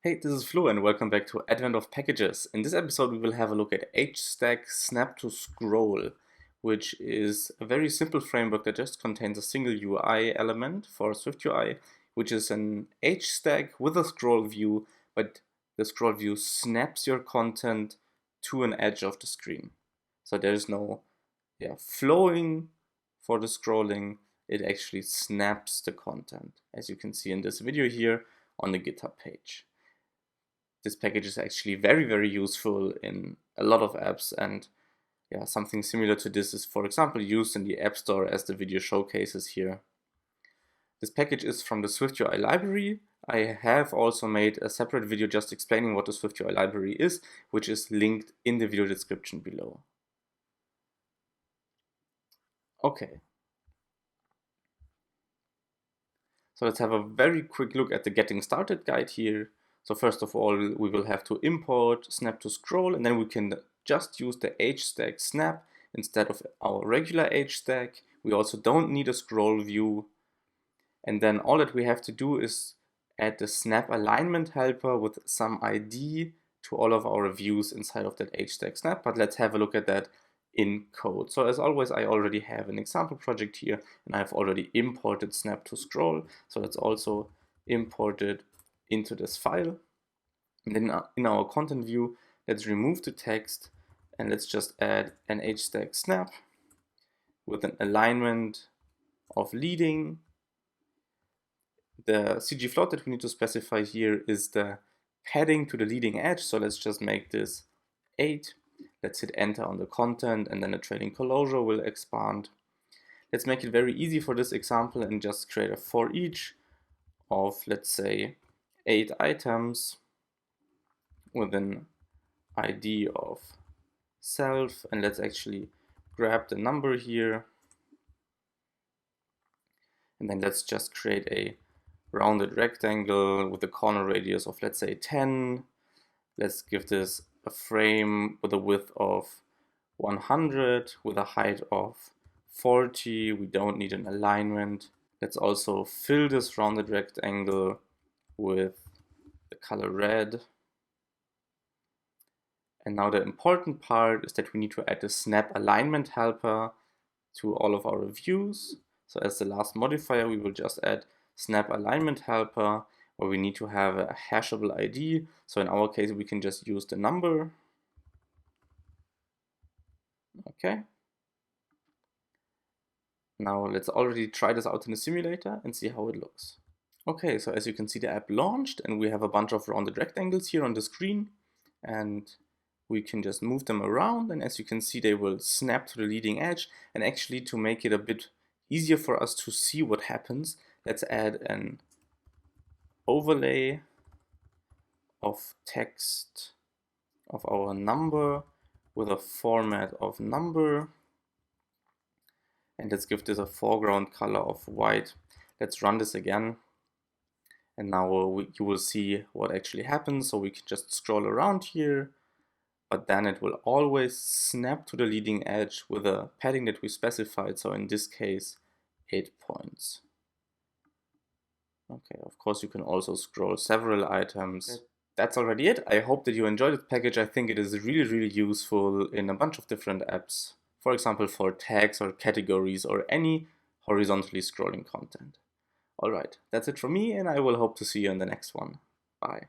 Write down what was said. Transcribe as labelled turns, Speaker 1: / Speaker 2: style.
Speaker 1: Hey, this is Flo and welcome back to Advent of Packages. In this episode we will have a look at HStack SnapToScroll, which is a very simple framework that just contains a single UI element for SwiftUI, which is an HStack with a scroll view, but the scroll view snaps your content to an edge of the screen. So there's no flowing for the scrolling, it actually snaps the content, as you can see in this video here on the GitHub page. This package is actually very useful in a lot of apps, and something similar to this is, for example, used in the App Store as the video showcases here. This package is from the SwiftUI library. I have also made a separate video just explaining what the SwiftUI library is, which is linked in the video description below. Okay. So let's have a very quick look at the getting started guide here. So first of all, we will have to import SnapToScroll, and then we can just use the HStack snap instead of our regular HStack. We also don't need a scroll view. And then all that we have to do is add the snap alignment helper with some ID to all of our views inside of that HStack snap. But let's have a look at that in code. So as always, I already have an example project here, and I've already imported SnapToScroll. So let's also import it into this file. And then in our content view, let's remove the text and let's just add an HStack snap with an alignment of leading. The CG float that we need to specify here is the padding to the leading edge. So let's just make this 8. Let's hit enter on the content, and then the trailing closure will expand. Let's make it very easy for this example and just create a for each of, let's say, 8 items with an ID of self, and let's actually grab the number here, and then let's just create a rounded rectangle with a corner radius of, let's say, 10. Let's give this a frame with a width of 100 with a height of 40. We don't need an alignment. Let's also fill this rounded rectangle with the color red. And now the important part is that we need to add the snap alignment helper to all of our views. So as the last modifier, we will just add snap alignment helper, where we need to have a hashable ID. So in our case, we can just use the number. Okay. Now let's already try this out in the simulator and see how it looks. Okay, so as you can see, the app launched and we have a bunch of rounded rectangles here on the screen, and we can just move them around, and as you can see, they will snap to the leading edge. And actually, to make it a bit easier for us to see what happens, let's add an overlay of text of our number with a format of number, and let's give this a foreground color of white. Let's run this again, and now you will see what actually happens. So we can just scroll around here, but then it will always snap to the leading edge with a padding that we specified. So in this case, 8 points. Okay, of course you can also scroll several items. That's already it. I hope that you enjoyed this package. I think it is really useful in a bunch of different apps. For example, for tags or categories or any horizontally scrolling content. Alright, that's it from me, and I will hope to see you in the next one. Bye.